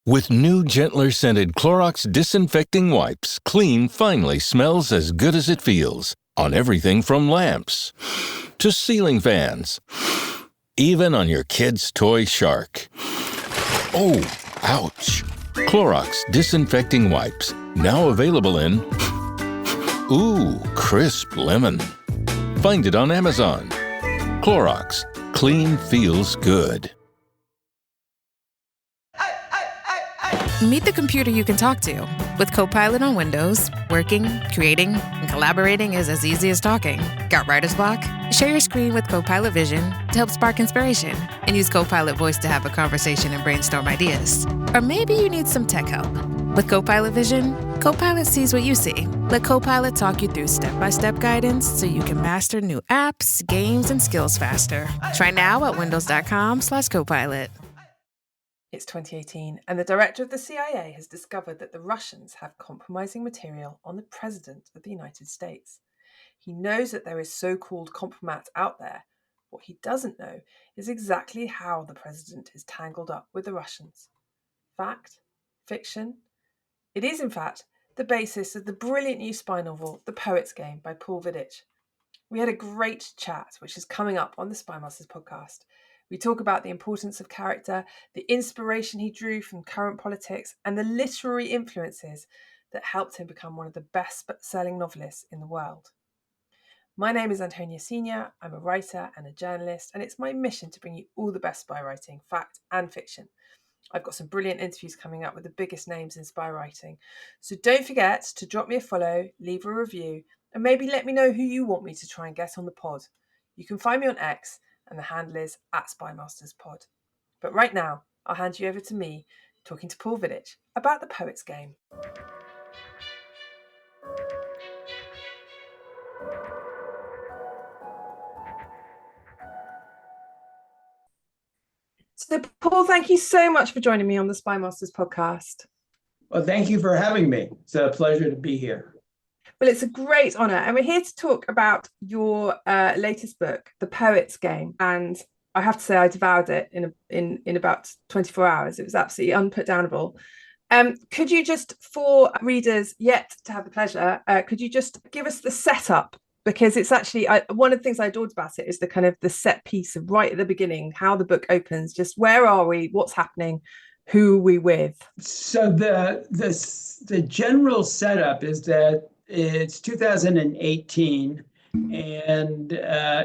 With new, gentler scented Clorox disinfecting wipes, clean finally smells as good as it feels. On everything from lamps to ceiling fans. Even on your kid's toy shark. Oh, ouch. Clorox disinfecting wipes. Now available in crisp lemon. Find it on Amazon. Clorox. Clean feels good. Meet the computer you can talk to. With Copilot on Windows, working, creating, and collaborating is as easy as talking. Got writer's block? Share your screen with Copilot Vision to help spark inspiration, and use Copilot Voice to have a conversation and brainstorm ideas. Or maybe you need some tech help. With Copilot Vision, Copilot sees what you see. Let Copilot talk you through step-by-step guidance so you can master new apps, games, and skills faster. Try now at windows.com/Copilot. It's 2018, and the director of the CIA has discovered that the Russians have compromising material on the President of the United States. He knows that there is so-called compromat out there. What he doesn't know is exactly how the President is tangled up with the Russians. Fact? Fiction? It is, in fact, the basis of the brilliant new spy novel, The Poet's Game by Paul Vidich. We had a great chat, which is coming up on the Spy Masters podcast. We talk about the importance of character, the inspiration he drew from current politics, and the literary influences that helped him become one of the best-selling novelists in the world. My name is Antonia Senior. I'm a writer and a journalist, and it's my mission to bring you all the best spy writing, fact and fiction. I've got some brilliant interviews coming up with the biggest names in spy writing. So don't forget to drop me a follow, leave a review, and maybe let me know who you want me to try and get on the pod. You can find me on X, and the handle is @SpyMastersPod. But right now, I'll hand you over to me, talking to Paul Vidich about The Poet's Game. So, Paul, thank you so much for joining me on the Spy Masters podcast. Well, thank you for having me. It's a pleasure to be here. Well, it's a great honour, and we're here to talk about your latest book, The Poet's Game. And I have to say, I devoured it in about 24 hours. It was absolutely unputdownable. Could you just, for readers yet to have the pleasure, could you just give us the setup? Because it's actually one of the things I adored about it is the kind of the set piece of right at the beginning, how the book opens. Just where are we? What's happening? Who are we with? So the general setup is that it's 2018, and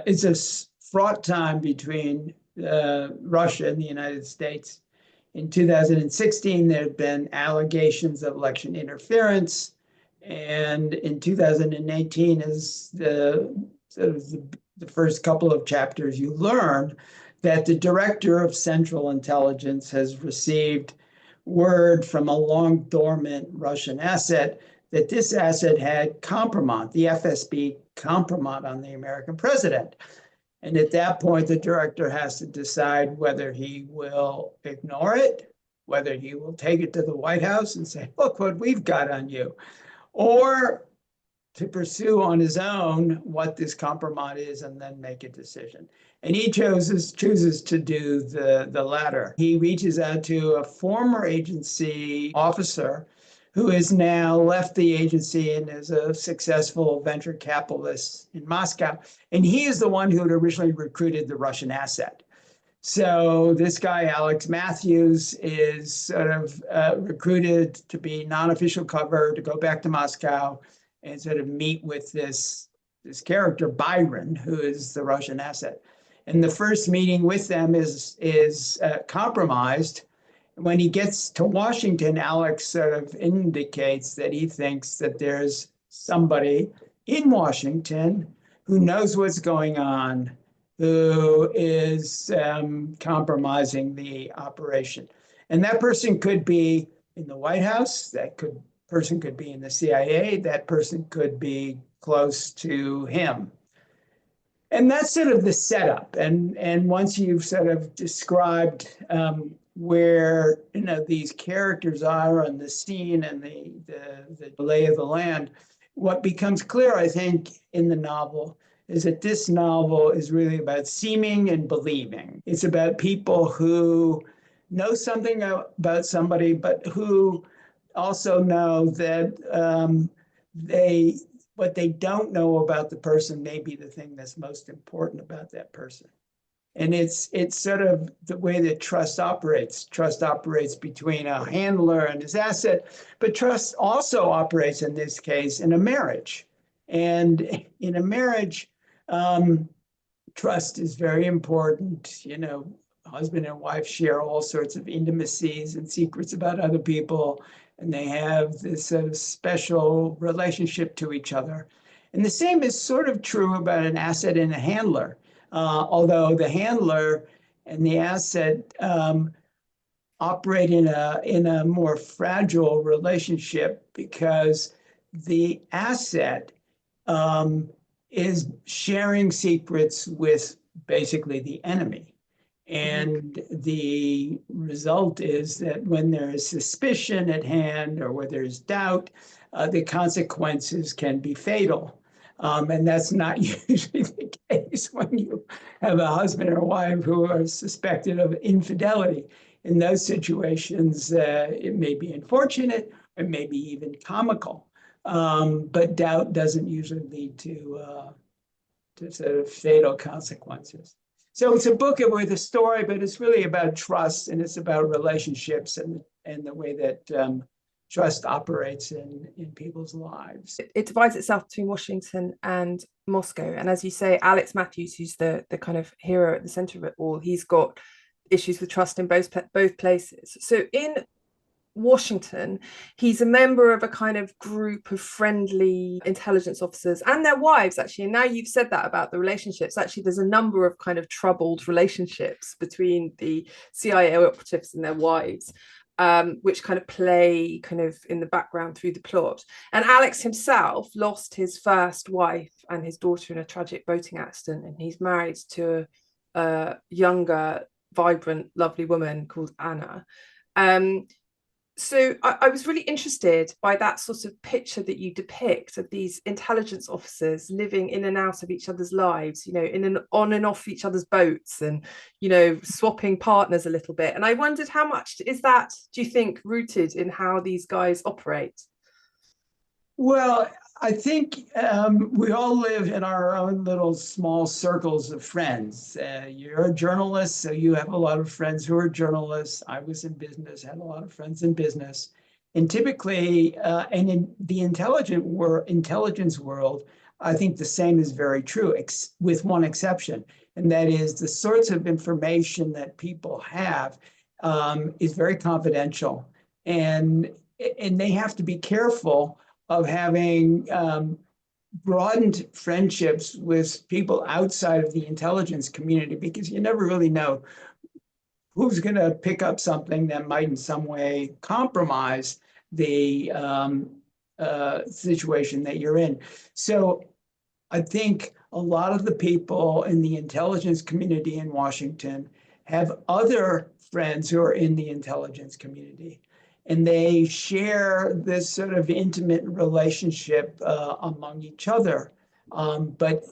it's a fraught time between Russia and the United States. In 2016, there had been allegations of election interference, and in 2018, as the first couple of chapters, you learn that the director of Central Intelligence has received word from a long dormant Russian asset that this asset had compromise, the FSB compromise on the American president. And at that point, the director has to decide whether he will ignore it, whether he will take it to the White House and say, look what we've got on you, or to pursue on his own what this compromise is and then make a decision. And he chooses to do the latter. He reaches out to a former agency officer who has now left the agency and is a successful venture capitalist in Moscow. And he is the one who had originally recruited the Russian asset. So this guy, Alex Matthews, is sort of recruited to be non-official cover, to go back to Moscow and sort of meet with this character, Byron, who is the Russian asset. And the first meeting with them is compromised. When he gets to Washington, Alex sort of indicates that he thinks that there's somebody in Washington who knows what's going on, who is compromising the operation. And that person could be in the White House, person could be in the CIA, that person could be close to him. And that's sort of the setup. And once you've sort of described where these characters are on the scene and the lay of the land, what becomes clear, I think, in the novel is that this novel is really about seeming and believing. It's about people who know something about somebody, but who also know that what they don't know about the person may be the thing that's most important about that person. And it's sort of the way that trust operates. Trust operates between a handler and his asset, but trust also operates in this case in a marriage. And in a marriage, trust is very important. You know, husband and wife share all sorts of intimacies and secrets about other people, and they have this sort of special relationship to each other. And the same is sort of true about an asset and a handler. Although the handler and the asset operate in a more fragile relationship, because the asset is sharing secrets with basically the enemy. And the result is that when there is suspicion at hand or where there's doubt, the consequences can be fatal. And that's not usually the case when you have a husband or wife who are suspected of infidelity. In those situations, it may be unfortunate, or maybe even comical, but doubt doesn't usually lead to sort of fatal consequences. So it's a book with a story, but it's really about trust, and it's about relationships and the way that trust operates in people's lives. It divides itself between Washington and Moscow. And as you say, Alex Matthews, who's the kind of hero at the center of it all, he's got issues with trust in both places. So in Washington, he's a member of a kind of group of friendly intelligence officers and their wives, actually. And now you've said that about the relationships, actually there's a number of kind of troubled relationships between the CIA operatives and their wives, which kind of play kind of in the background through the plot. And Alex himself lost his first wife and his daughter in a tragic boating accident, and he's married to a younger, vibrant, lovely woman called Anna. So I was really interested by that sort of picture that you depict of these intelligence officers living in and out of each other's lives, you know, on and off each other's boats, and, you know, swapping partners a little bit. And I wondered, how much is that, do you think, rooted in how these guys operate? Well, I think we all live in our own little small circles of friends. You're a journalist, so you have a lot of friends who are journalists. I was in business, had a lot of friends in business. And typically, and in the intelligence world, I think the same is very true, with one exception. And that is the sorts of information that people have is very confidential. And they have to be careful of having broadened friendships with people outside of the intelligence community, because you never really know who's going to pick up something that might in some way compromise the situation that you're in. So I think a lot of the people in the intelligence community in Washington have other friends who are in the intelligence community, and they share this sort of intimate relationship among each other. But,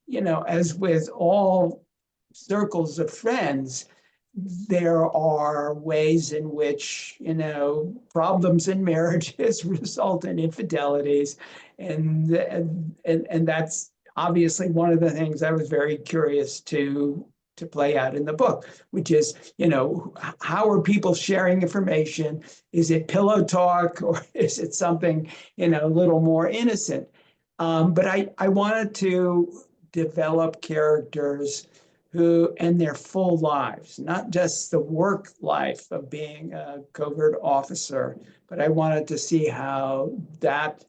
you know, as with all circles of friends, there are ways in which, you know, problems in marriages result in infidelities. And that's obviously one of the things I was very curious to play out in the book, which is, you know, how are people sharing information? Is it pillow talk, or is it something, you know, a little more innocent? But I wanted to develop characters who, and their full lives, not just the work life of being a covert officer, but I wanted to see how that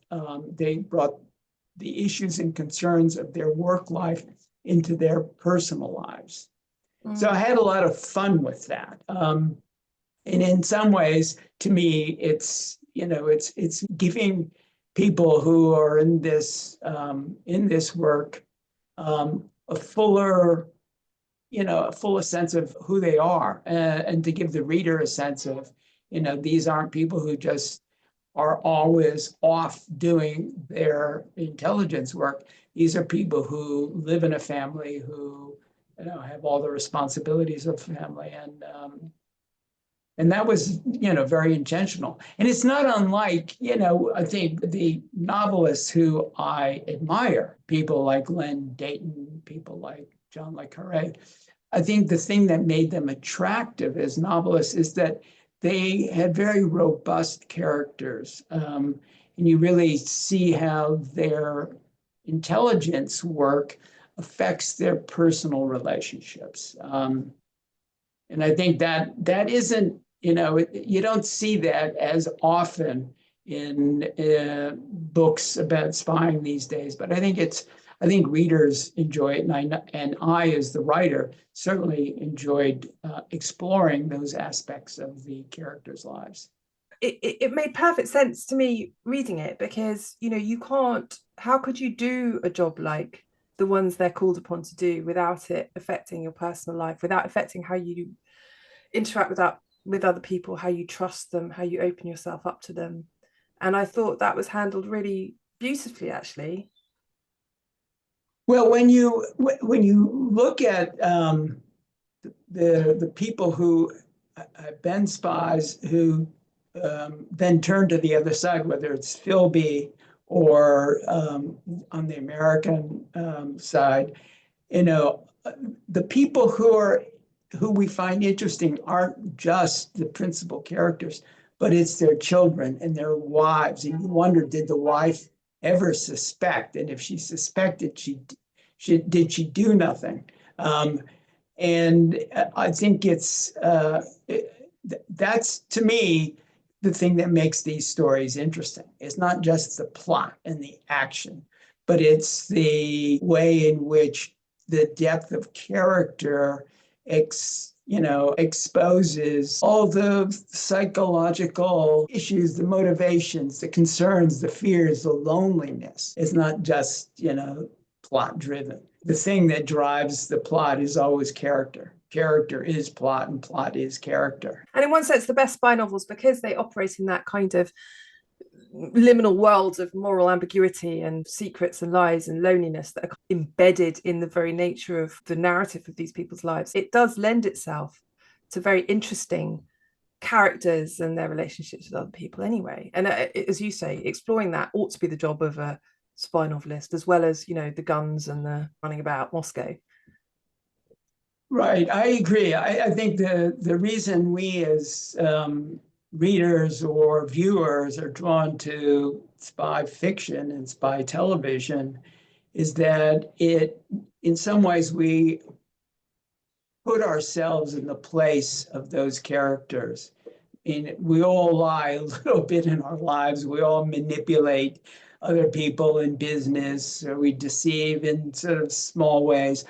they brought the issues and concerns of their work life into their personal lives. So I had a lot of fun with that. And in some ways, to me, it's, you know, it's giving people who are in this work a fuller sense of who they are, and to give the reader a sense of, you know, these aren't people who just are always off doing their intelligence work. These are people who live in a family, who, you know, have all the responsibilities of family, And that was, very intentional. And it's not unlike, I think the novelists who I admire, people like Len Dayton, people like John Le Carré. I think the thing that made them attractive as novelists is that they had very robust characters. And you really see how their intelligence work affects their personal relationships. And I think that isn't, you don't see that as often in books about spying these days. But I think readers enjoy it, and I, as the writer, certainly enjoyed exploring those aspects of the characters' lives. It made perfect sense to me reading it, because how could you do a job like the ones they're called upon to do without it affecting your personal life, without affecting how you interact with other people, how you trust them, how you open yourself up to them. And I thought that was handled really beautifully, actually. Well, when you look at the people who have been spies who then turn to the other side, whether it's Philby or on the American side, the people who we find interesting aren't just the principal characters, but it's their children and their wives. And you wonder, did the wife ever suspect? And if she suspected, did she do nothing? And I think that's, to me, the thing that makes these stories interesting. It's not just the plot and the action, but it's the way in which the depth of character exposes all the psychological issues, the motivations, the concerns, the fears, the loneliness. It's not just, plot driven. The thing that drives the plot is always character. Character is plot and plot is character. And in one sense, the best spy novels, because they operate in that kind of liminal world of moral ambiguity and secrets and lies and loneliness that are embedded in the very nature of the narrative of these people's lives, it does lend itself to very interesting characters and their relationships with other people anyway. And as you say, exploring that ought to be the job of a spy novelist, as well as, the guns and the running about Moscow. Right, I agree. I think the reason we as readers or viewers are drawn to spy fiction and spy television is that in some ways, we put ourselves in the place of those characters. We all lie a little bit in our lives. We all manipulate other people in business, or we deceive in sort of small ways.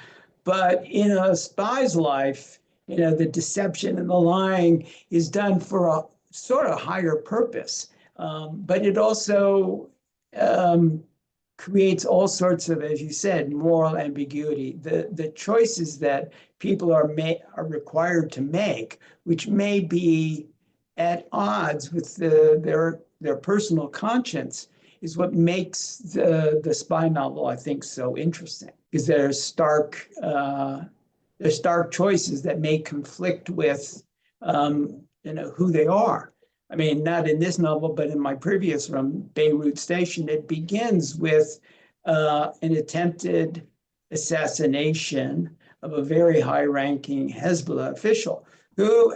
But in a spy's life, the deception and the lying is done for a sort of higher purpose. But it also creates all sorts of, as you said, moral ambiguity. The choices that people are required to make, which may be at odds with their personal conscience, is what makes the spy novel, I think, so interesting. Because there's stark choices that may conflict with who they are. I mean, not in this novel, but in my previous one, Beirut Station, it begins with an attempted assassination of a very high-ranking Hezbollah official who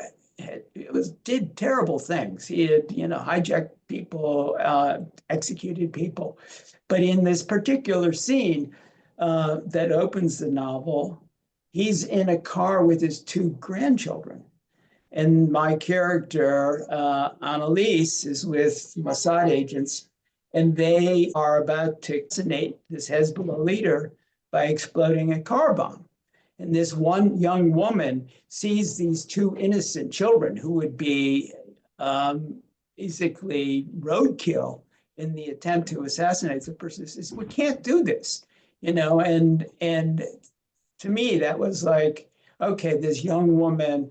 did terrible things. He had, hijacked people, executed people. But in this particular scene that opens the novel, he's in a car with his two grandchildren. And my character, Annalise, is with Mossad agents, and they are about to assassinate this Hezbollah leader by exploding a car bomb. And this one young woman sees these two innocent children who would be basically roadkill in the attempt to assassinate the person. Says, "We can't do this," and to me, that was like, okay, this young woman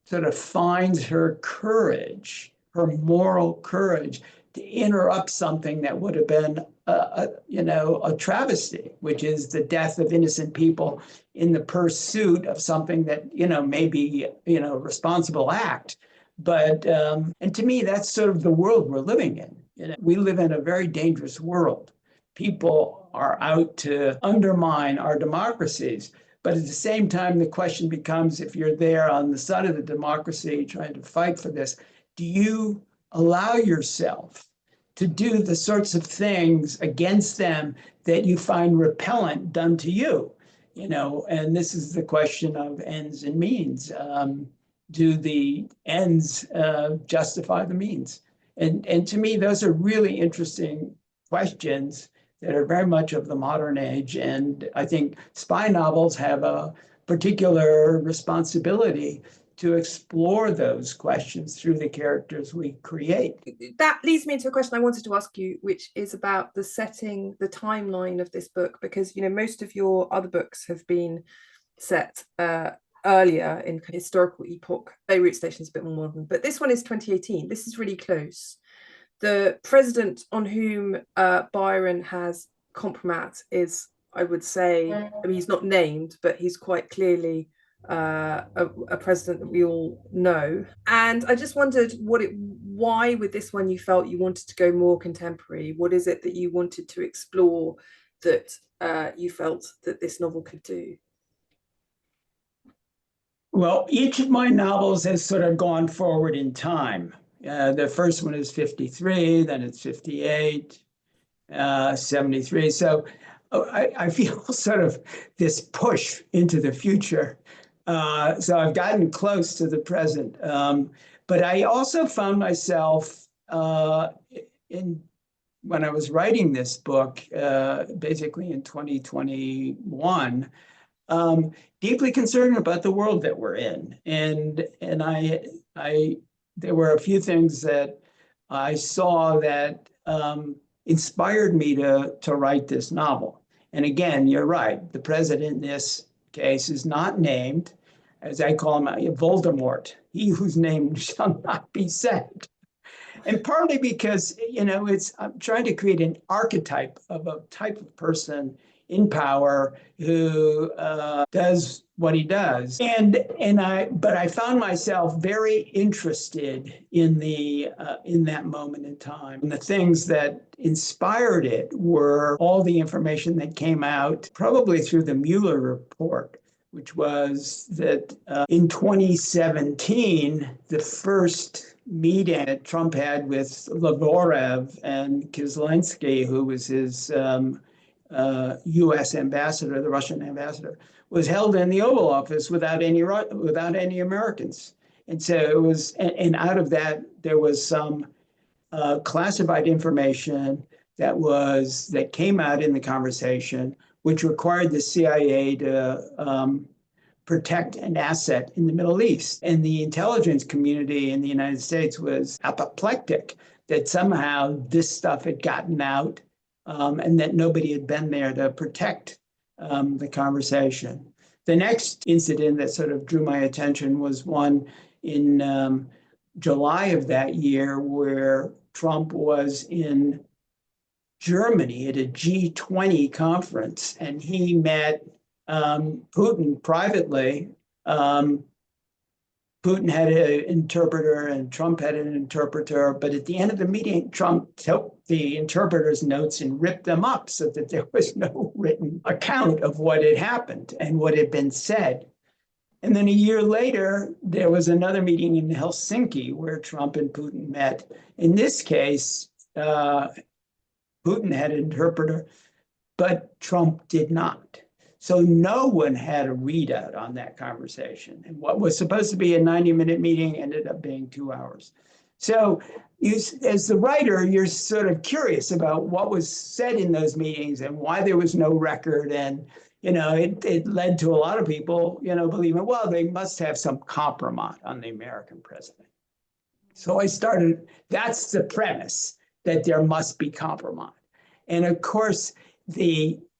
sort of finds her courage, her moral courage, to interrupt something that would have been a travesty, which is the death of innocent people in the pursuit of something that may be a responsible act. But, and to me, that's sort of the world we're living in. You know, we live in a very dangerous world. People are out to undermine our democracies. But at the same time, the question becomes, if you're there on the side of the democracy trying to fight for this, do you allow yourself to do the sorts of things against them that you find repellent done to you? You know, and this is the question of ends and means. Do the ends justify the means? And to me, those are really interesting questions that are very much of the modern age. And I think spy novels have a particular responsibility to explore those questions through the characters we create. That leads me into a question I wanted to ask you, which is about the setting, the timeline of this book, because, you know, most of your other books have been set earlier in historical epoch. Beirut Station's a bit more modern, but this one is 2018. This is really close. The president on whom Byron has compromat is, I would say, I mean, he's not named, but he's quite clearly a president that we all know. And I just wondered why with this one you felt you wanted to go more contemporary. What is it that you wanted to explore that you felt that this novel could do? Well, each of my novels has sort of gone forward in time. The first one is 53, then it's 58, 73. So I feel sort of this push into the future. So I've gotten close to the present. But I also found myself when I was writing this book, basically in 2021, deeply concerned about the world that we're in. And there were a few things that I saw that inspired me to write this novel. And again, you're right. The president in this case is not named, as I call him, Voldemort, he whose name shall not be said. And partly because, you know, I'm trying to create an archetype of a type of person in power who does what he does. But I found myself very interested in that moment in time. And the things that inspired it were all the information that came out, probably through the Mueller report, which was that in 2017, the first meeting that Trump had with Lavrov and Kislinski, who was his U.S. ambassador, the Russian ambassador, was held in the Oval Office without any Americans. And so it was, and out of that, there was some classified information that came out in the conversation, which required the CIA to protect an asset in the Middle East. And the intelligence community in the United States was apoplectic that somehow this stuff had gotten out and that nobody had been there to protect the conversation. The next incident that sort of drew my attention was one in July of that year, where Trump was in Germany at a G20 conference, and he met Putin privately. Putin had an interpreter and Trump had an interpreter, but at the end of the meeting, Trump took the interpreter's notes and ripped them up so that there was no written account of what had happened and what had been said. And then a year later, there was another meeting in Helsinki where Trump and Putin met. In this case, Putin had an interpreter, but Trump did not. So no one had a readout on that conversation. And what was supposed to be a 90-minute meeting ended up being 2 hours. So as the writer, you're sort of curious about what was said in those meetings and why there was no record. And, you know, it led to a lot of people, you know, believing, well, they must have some compromise on the American president. So that's the premise, that there must be compromise. And of course,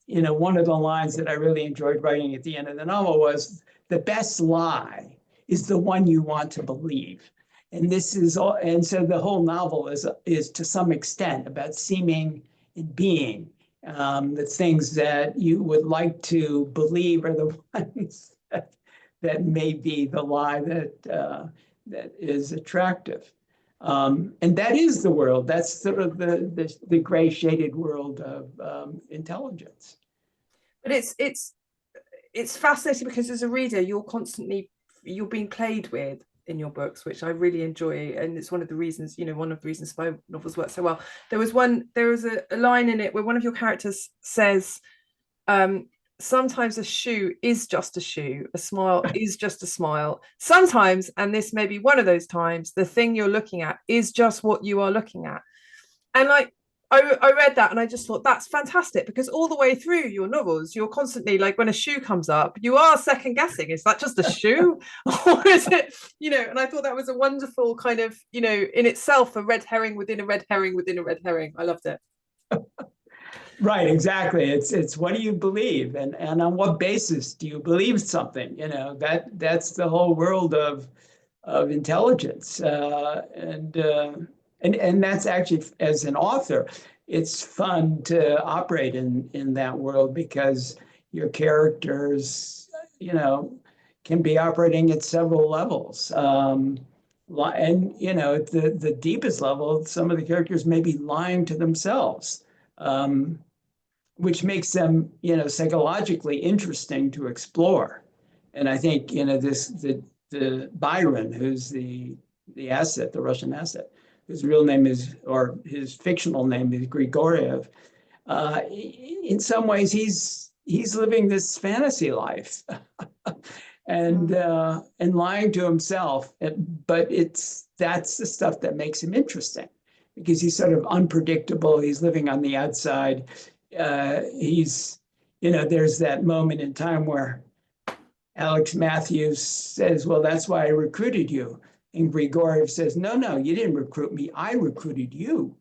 one of the lines that I really enjoyed writing at the end of the novel was, the best lie is the one you want to believe. And so the whole novel is to some extent about seeming and being. The things that you would like to believe are the ones that may be the lie is attractive. And that is the world. That's sort of the gray shaded world of intelligence. But it's fascinating because as a reader, you're being played with in your books, which I really enjoy, and it's one of the reasons my novels work so well. There was a line in it where one of your characters says, sometimes a shoe is just a shoe, a smile is just a smile. Sometimes, and this may be one of those times, the thing you're looking at is just what you are looking at. And like I read that and I just thought that's fantastic, because all the way through your novels, you're constantly like, when a shoe comes up, you are second guessing, is that just a shoe or is it, and I thought that was a wonderful kind of, in itself, a red herring within a red herring within a red herring. I loved it. Right, exactly. It's what do you believe, and on what basis do you believe something? That's the whole world of intelligence, and that's actually, as an author, it's fun to operate in that world, because your characters, can be operating at several levels. And at the deepest level, some of the characters may be lying to themselves. Which makes them, psychologically interesting to explore. And I think, the Byron, who's the asset, the Russian asset, whose real name is, or his fictional name is Grigoriev. In some ways, he's living this fantasy life, and lying to himself. But that's the stuff that makes him interesting, because he's sort of unpredictable. He's living on the outside. There's that moment in time where Alex Matthews says, well, that's why I recruited you. And Grigoriev says, no, you didn't recruit me. I recruited you.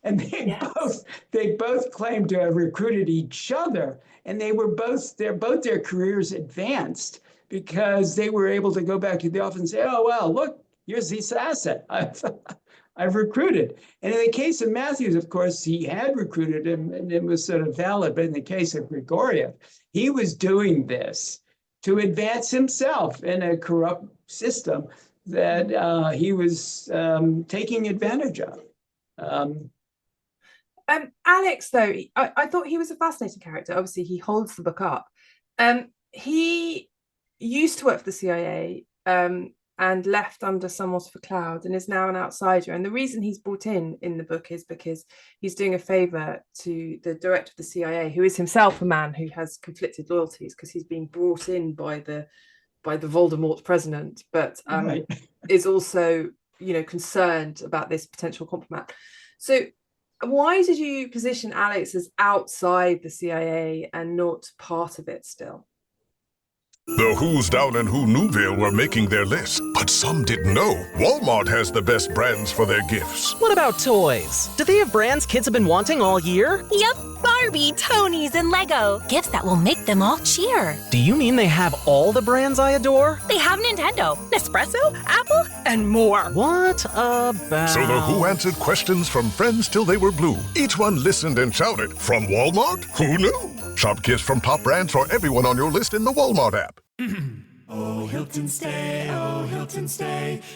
And they both claim to have recruited each other. And their careers advanced because they were able to go back to the office and say, oh, well, look, here's this asset I've recruited. And in the case of Matthews, of course, he had recruited him and it was sort of valid. But in the case of Grigoriev, he was doing this to advance himself in a corrupt system that he was taking advantage of. Alex, though, I thought he was a fascinating character. Obviously, he holds the book up. He used to work for the CIA, and left under somewhat of a cloud, and is now an outsider. And the reason he's brought in the book is because he's doing a favor to the director of the CIA, who is himself a man who has conflicted loyalties, because he's being brought in by the Voldemort president, but right. is also, concerned about this potential compromat. So why did you position Alex as outside the CIA and not part of it still? The who's down in Who Newville were making their list, but some didn't know Walmart has the best brands for their gifts. What about toys? Do they have brands kids have been wanting all year? Yep, Barbie, Tony's, and Lego. Gifts that will make them all cheer. Do you mean they have all the brands I adore? They have Nintendo, Nespresso, Apple, and more. What about... So the Who answered questions from friends till they were blue. Each one listened and shouted, from Walmart? Who knew? Shop gifts from top brands for everyone on your list in the Walmart app. Oh, Hilton stay,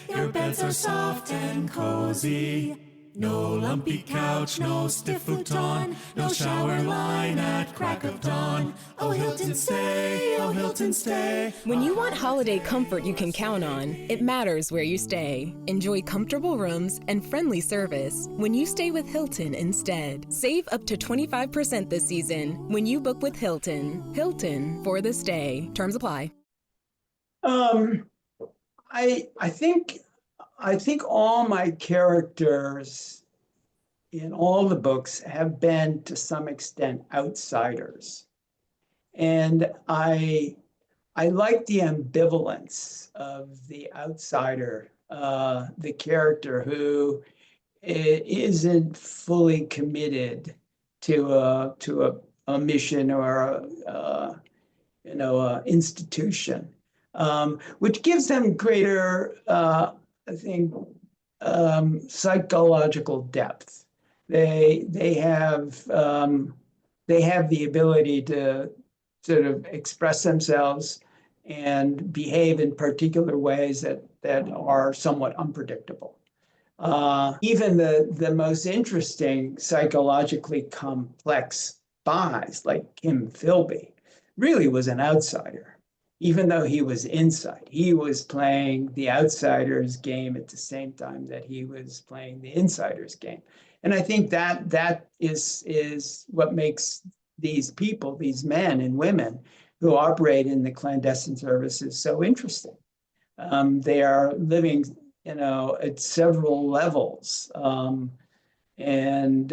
your beds are soft and cozy. No lumpy couch, no stiff futon, no shower line at crack of dawn. Oh, Hilton stay, oh, Hilton stay. When you want holiday comfort you can count on, it matters where you stay. Enjoy comfortable rooms and friendly service when you stay with Hilton instead. Save up to 25% this season when you book with Hilton. Hilton for the stay. Terms apply. I think all my characters in all the books have been, to some extent, outsiders. And I like the ambivalence of the outsider, the character who isn't fully committed to a mission or a institution, which gives them greater psychological depth. They have the ability to sort of express themselves and behave in particular ways that that are somewhat unpredictable. Even the most interesting psychologically complex spies, like Kim Philby, really was an outsider. Even though he was inside, he was playing the outsider's game at the same time that he was playing the insider's game. And I think that is what makes these people, these men and women who operate in the clandestine services so interesting. They are living, at several levels. And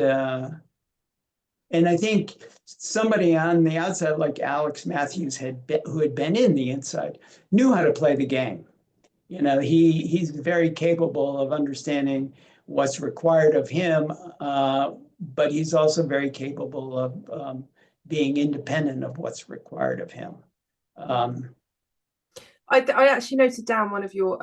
I think somebody on the outside, like Alex Matthews, who had been in the inside, knew how to play the game. He's very capable of understanding what's required of him, but he's also very capable of being independent of what's required of him. I actually noted down one of your,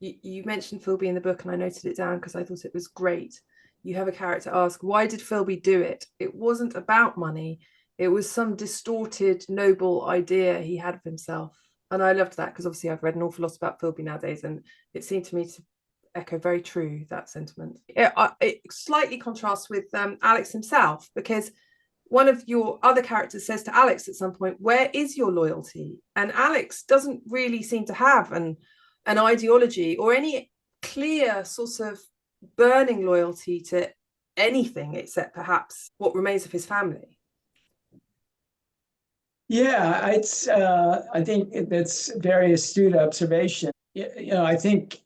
you mentioned Philby in the book, and I noted it down because I thought it was great. You have a character ask, why did Philby do it? It wasn't about money. It was some distorted, noble idea he had of himself. And I loved that because obviously I've read an awful lot about Philby nowadays, and it seemed to me to echo very true, that sentiment. It slightly contrasts with Alex himself, because one of your other characters says to Alex at some point, where is your loyalty? And Alex doesn't really seem to have an ideology or any clear sort of burning loyalty to anything except perhaps what remains of his family. Yeah, I think that's a very astute observation. I think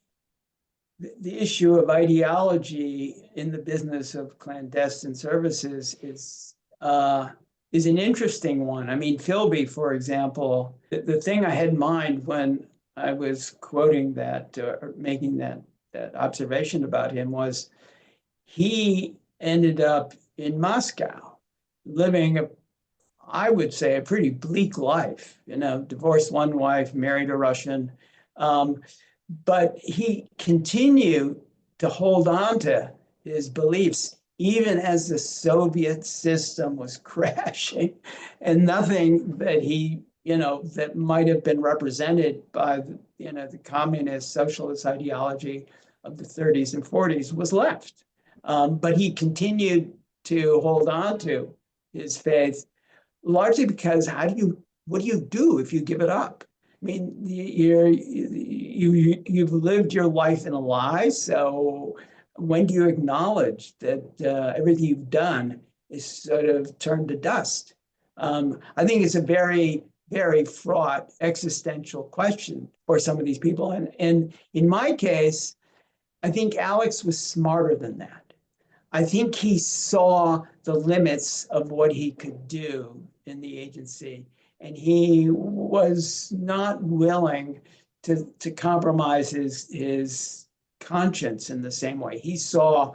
the issue of ideology in the business of clandestine services is an interesting one. I mean, Philby, for example, the thing I had in mind when I was quoting that or making that observation about him was he ended up in Moscow living I would say a pretty bleak life, divorced one wife, married a Russian, but he continued to hold on to his beliefs even as the Soviet system was crashing, and nothing that that might have been represented by the communist socialist ideology of the 30s and 40s was left. But he continued to hold on to his faith, largely because what do you do if you give it up? I mean, you've lived your life in a lie, so when do you acknowledge that everything you've done is sort of turned to dust? I think it's a very, very fraught existential question for some of these people. And in my case, I think Alex was smarter than that. I think he saw the limits of what he could do in the agency, and he was not willing to compromise his conscience in the same way. He saw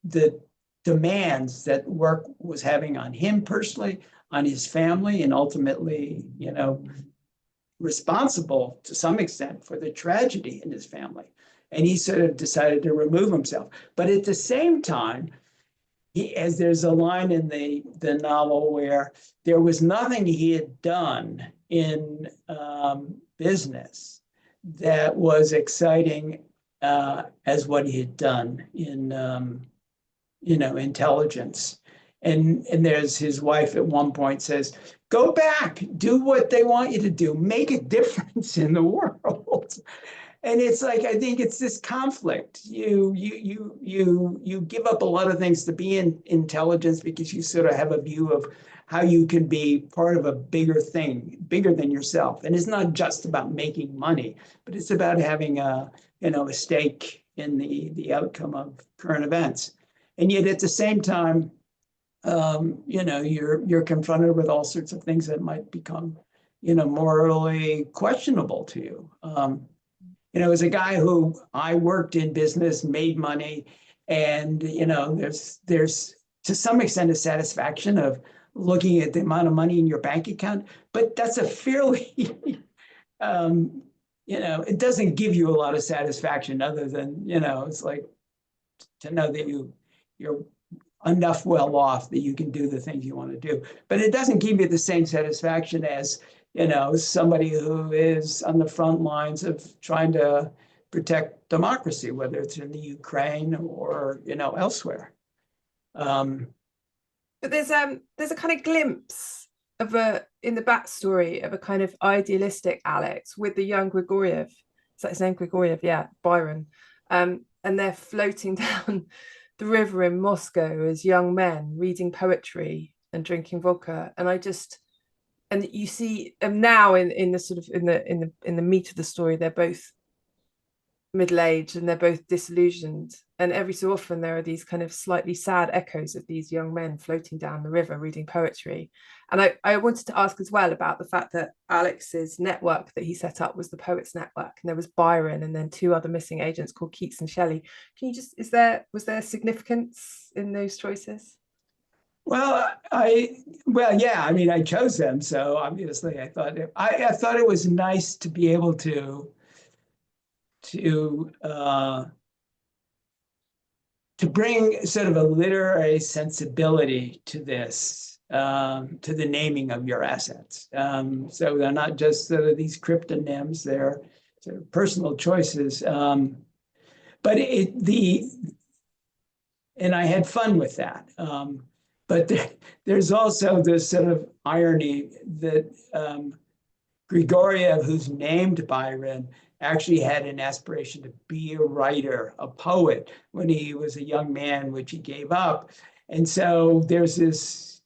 the demands that work was having on him personally, on his family, and ultimately, responsible to some extent for the tragedy in his family. And he sort of decided to remove himself. But at the same time, as there's a line in the novel where there was nothing he had done in business that was exciting as what he had done in intelligence. And there's his wife at one point says, go back, do what they want you to do, make a difference in the world. And it's like, I think it's this conflict. You give up a lot of things to be in intelligence because you sort of have a view of how you can be part of a bigger thing, bigger than yourself. And it's not just about making money, but it's about having a stake in the outcome of current events. And yet at the same time, you're confronted with all sorts of things that might become, morally questionable to you. As a guy who I worked in business, made money, and there's to some extent a satisfaction of looking at the amount of money in your bank account, but that's a fairly, it doesn't give you a lot of satisfaction other than, it's like to know that you're enough well off that you can do the things you want to do. But it doesn't give you the same satisfaction as, somebody who is on the front lines of trying to protect democracy, whether it's in the Ukraine or, elsewhere. But there's a kind of glimpse of in the backstory of a kind of idealistic Alex with the young Grigoriev. Is that his name? Grigoriev, yeah, Byron. And they're floating down the river in Moscow as young men reading poetry and drinking vodka. And you see now in the sort of in the meat of the story, they're both middle-aged and they're both disillusioned, and every so often there are these kind of slightly sad echoes of these young men floating down the river reading poetry. And I wanted to ask as well about the fact that Alex's network that he set up was the Poets Network, and there was Byron and then two other missing agents called Keats and Shelley. Can you just was there significance in those choices? Well, yeah, I mean, I chose them, so obviously I thought it was nice to be able to bring sort of a literary sensibility to this, to the naming of your assets. So they're not just sort of these cryptonyms; they're sort of personal choices. But and I had fun with that. But there's also this sort of irony that Grigoriev, who's named Byron, actually had an aspiration to be a writer, a poet, when he was a young man, which he gave up. And so there's this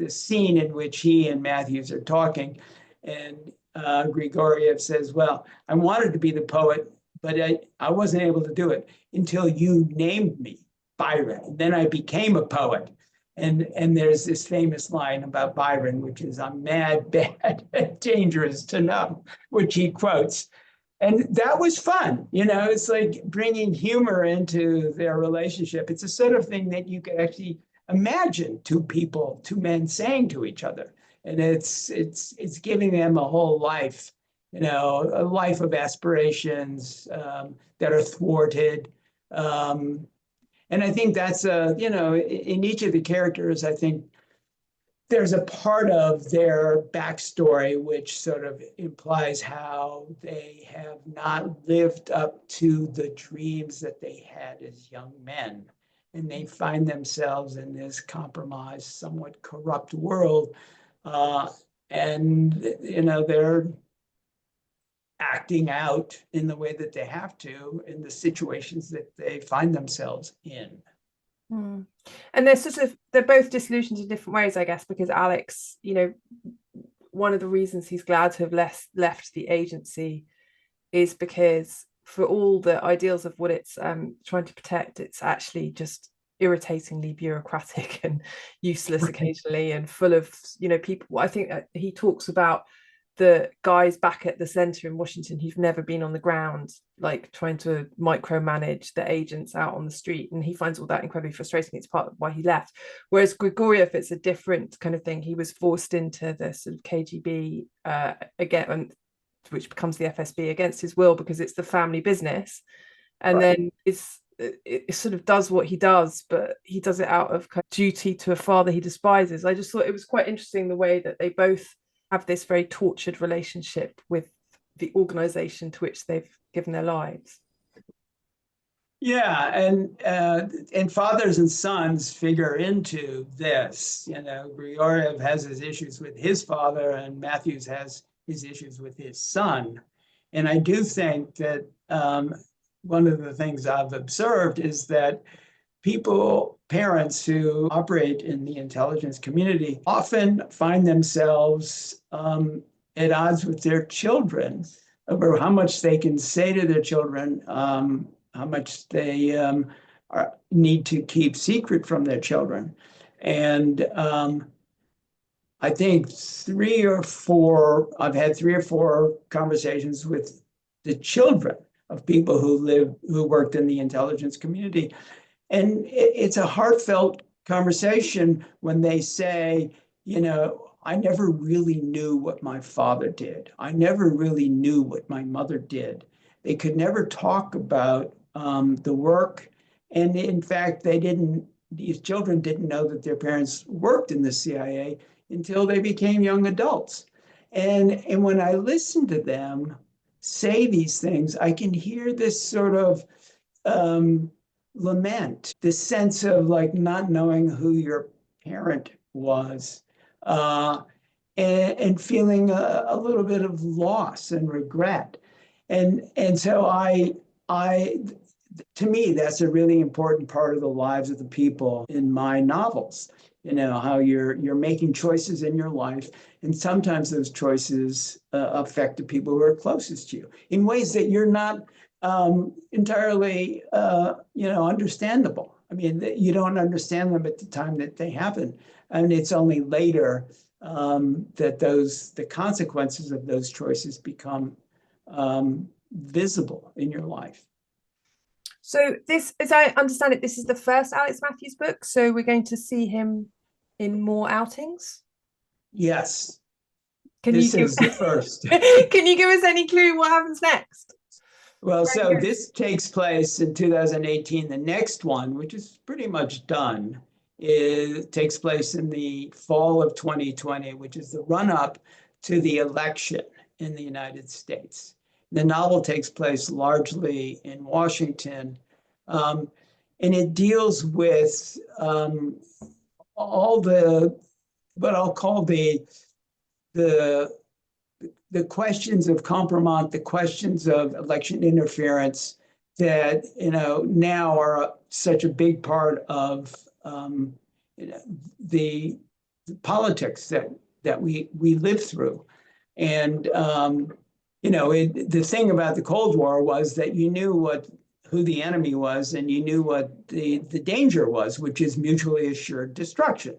scene in which he and Matthews are talking, and Grigoriev says, well, I wanted to be the poet, but I wasn't able to do it until you named me Byron. And then I became a poet. And there's this famous line about Byron, which is, I'm mad, bad, and dangerous to know, which he quotes. And that was fun. It's like bringing humor into their relationship. It's the sort of thing that you could actually imagine two men saying to each other. And it's giving them a whole life, a life of aspirations that are thwarted. And I think that's, in each of the characters, I think there's a part of their backstory which sort of implies how they have not lived up to the dreams that they had as young men. And they find themselves in this compromised, somewhat corrupt world. And, they're acting out in the way that they have to in the situations that they find themselves in. Mm. And they're both disillusioned in different ways, I guess, because Alex, one of the reasons he's glad to have left the agency is because for all the ideals of what it's trying to protect, it's actually just irritatingly bureaucratic and useless occasionally, and full of, people. I think he talks about the guys back at the center in Washington who've never been on the ground, like trying to micromanage the agents out on the street. And he finds all that incredibly frustrating. It's part of why he left. Whereas Grigoriev, it's a different kind of thing. He was forced into the sort of KGB again, which becomes the FSB against his will because it's the family business. And then it sort of does what he does, but he does it out of kind of duty to a father he despises. I just thought it was quite interesting the way that they both have this very tortured relationship with the organization to which they've given their lives. Yeah, and fathers and sons figure into this. Grigoriev has his issues with his father, and Matthews has his issues with his son. And I do think that one of the things I've observed is that parents who operate in the intelligence community often find themselves at odds with their children over how much they can say to their children, how much they need to keep secret from their children. And I think I've had 3 or 4 conversations with the children of people who worked in the intelligence community. And it's a heartfelt conversation when they say, I never really knew what my father did. I never really knew what my mother did. They could never talk about the work. And in fact, these children didn't know that their parents worked in the CIA until they became young adults. And when I listened to them, say these things, I can hear this sort of lament, this sense of like not knowing who your parent was, and feeling a little bit of loss and regret. And so to me, that's a really important part of the lives of the people in my novels. How you're making choices in your life, and sometimes those choices affect the people who are closest to you in ways that you're not entirely, understandable. I mean, you don't understand them at the time that they happen, and it's only later that the consequences of those choices become visible in your life. So this, as I understand it, this is the first Alex Matthews book. So we're going to see him in more outings. Yes. This is the first. Can you give us any clue what happens next? Well, so this takes place in 2018. The next one, which is pretty much done, takes place in the fall of 2020, which is the run-up to the election in the United States. The novel takes place largely in Washington, and it deals with all what I'll call the questions of compromise, the questions of election interference that now are such a big part of the politics that we live through. And the thing about the Cold War was that you knew who the enemy was, and you knew what the danger was, which is mutually assured destruction.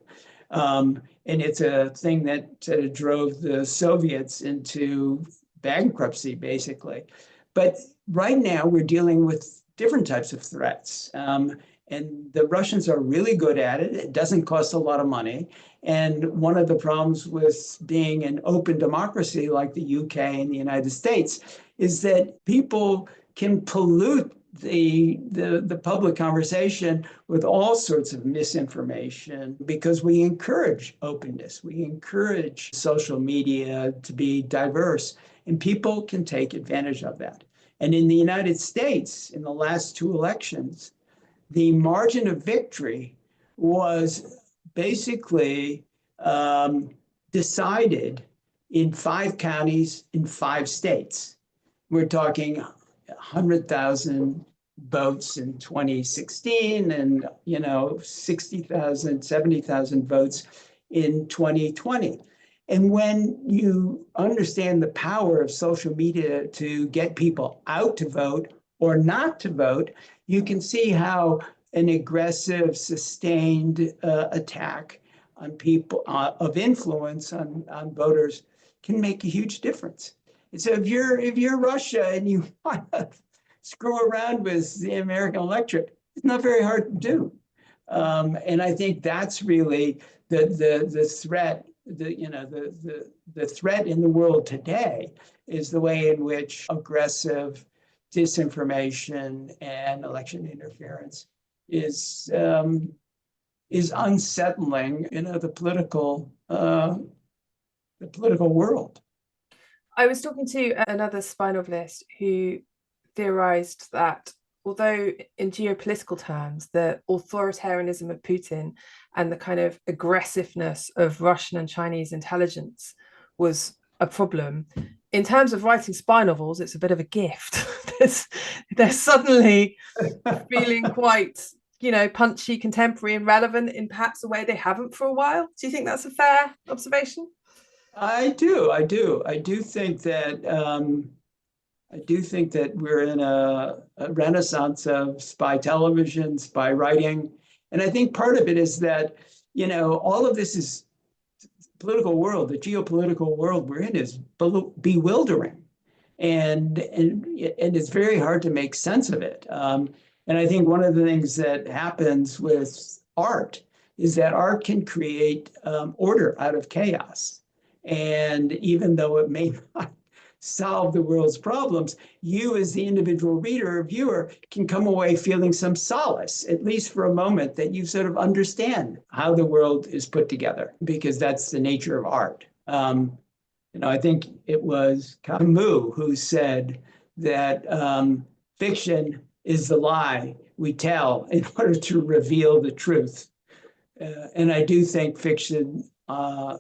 And it's a thing that drove the Soviets into bankruptcy, basically. But right now we're dealing with different types of threats. And the Russians are really good at it. It doesn't cost a lot of money. And one of the problems with being an open democracy like the UK and the United States is that people can pollute the public conversation with all sorts of misinformation because we encourage openness. We encourage social media to be diverse, and people can take advantage of that. And in the United States, in the last two elections, the margin of victory was basically decided in 5 counties in 5 states. We're talking 100,000 votes in 2016 and 60,000, 70,000 votes in 2020. And when you understand the power of social media to get people out to vote or not to vote, you can see how an aggressive, sustained attack on people of influence on voters can make a huge difference. And so if you're Russia and you want to screw around with the American electorate, it's not very hard to do. And I think that's really the threat. The threat in the world today is the way in which aggressive disinformation and election interference is unsettling, the political world. I was talking to another spy novelist who theorized that although in geopolitical terms, the authoritarianism of Putin and the kind of aggressiveness of Russian and Chinese intelligence was a problem, in terms of writing spy novels, it's a bit of a gift. They're suddenly feeling quite, punchy, contemporary, and relevant in perhaps a way they haven't for a while. Do you think that's a fair observation? I do. I do think that we're in a renaissance of spy television, spy writing. And I think part of it is that, all of this is political world, the geopolitical world we're in is bewildering. And it's very hard to make sense of it. And I think one of the things that happens with art is that art can create order out of chaos. And even though it may not solve the world's problems, you as the individual reader or viewer can come away feeling some solace, at least for a moment, that you sort of understand how the world is put together, because that's the nature of art. I think it was Camus who said that fiction is the lie we tell in order to reveal the truth. And I do think fiction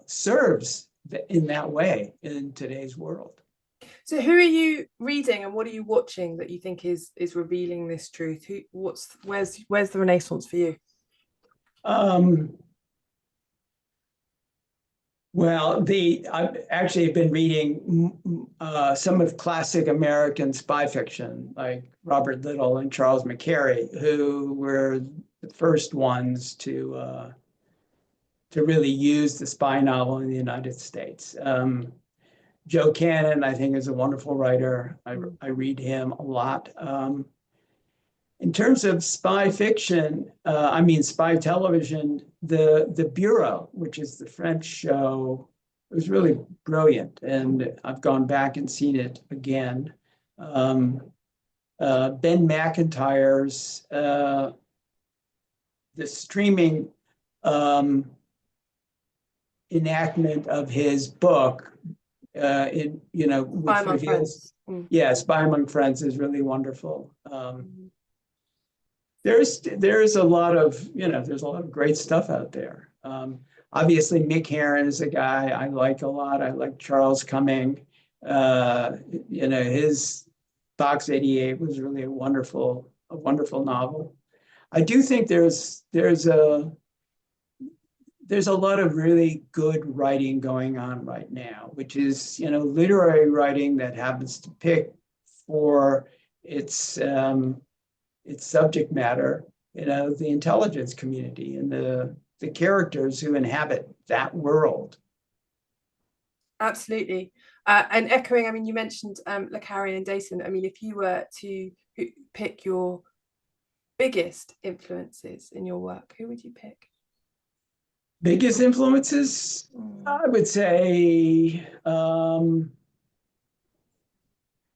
serves in that way in today's world. So who are you reading and what are you watching that you think is revealing this truth? Where's the Renaissance for you? Well, I've actually been reading some of classic American spy fiction, like Robert Little and Charles McCarry, who were the first ones to really use the spy novel in the United States. Joe Cannon, I think, is a wonderful writer. I read him a lot. In terms of spy fiction, spy television, the Bureau, which is the French show, it was really brilliant. And I've gone back and seen it again. Ben McIntyre's, the streaming enactment of his book, which reveals, Spy Among Friends is really wonderful. There's a lot of great stuff out there. Obviously, Mick Herron is a guy I like a lot. I like Charles Cummings. His Box 88 was really a wonderful novel. I do think there's a lot of really good writing going on right now, which is literary writing that happens to pick for its subject matter, the intelligence community and the characters who inhabit that world. Absolutely. And echoing, you mentioned Le Carré and Dayton. If you were to pick your biggest influences in your work, who would you pick? Biggest influences? I would say Le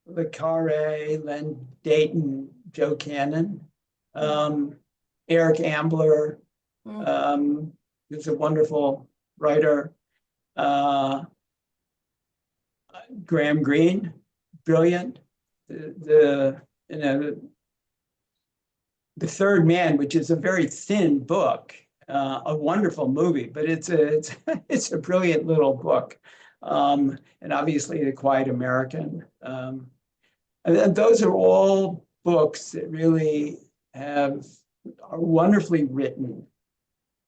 Carré, Len Dayton, Joe Cannon, Eric Ambler, who's a wonderful writer, Graham Greene, brilliant. The Third Man, which is a very thin book, a wonderful movie, but it's a brilliant little book, and obviously The Quiet American, and those are all books that really are wonderfully written.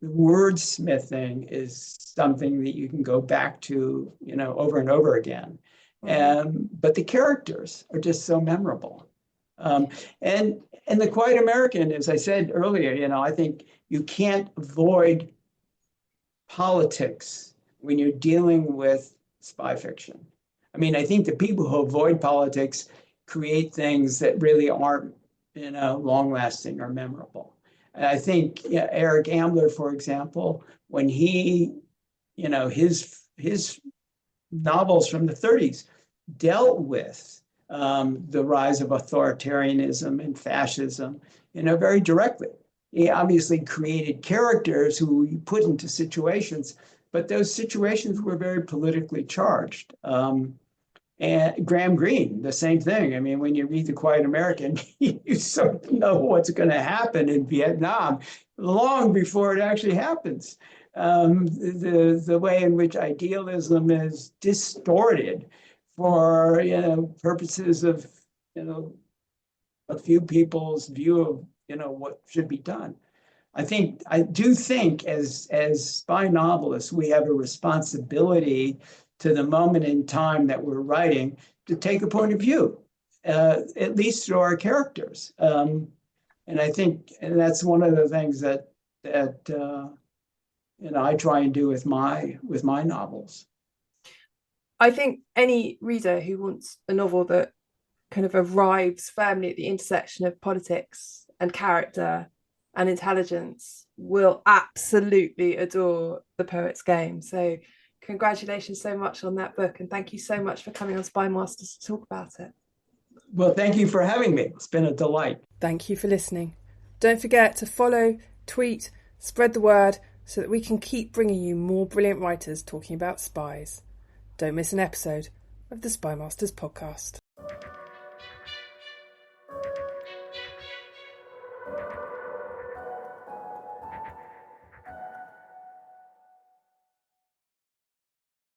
The wordsmithing is something that you can go back to, over and over again. But the characters are just so memorable. And The Quiet American, as I said earlier, I think you can't avoid politics when you're dealing with spy fiction. I think the people who avoid politics create things that really aren't, long-lasting or memorable. And I think Eric Ambler, for example, when he, his novels from the 30s dealt with the rise of authoritarianism and fascism, very directly. He obviously created characters who he put into situations, but those situations were very politically charged. And Graham Greene, the same thing. When you read The Quiet American, you sort of know what's going to happen in Vietnam long before it actually happens. The way in which idealism is distorted for purposes of a few people's view of what should be done. I do think as spy novelists, we have a responsibility to the moment in time that we're writing to take a point of view, at least through our characters. And I think that's one of the things that I try and do with my novels. I think any reader who wants a novel that kind of arrives firmly at the intersection of politics and character and intelligence will absolutely adore The Poet's Game. So congratulations so much on that book, and thank you so much for coming on Spy Masters to talk about it. Well, thank you for having me. It's been a delight. Thank you for listening. Don't forget to follow, tweet, spread the word so that we can keep bringing you more brilliant writers talking about spies. Don't miss an episode of the Spy Masters podcast.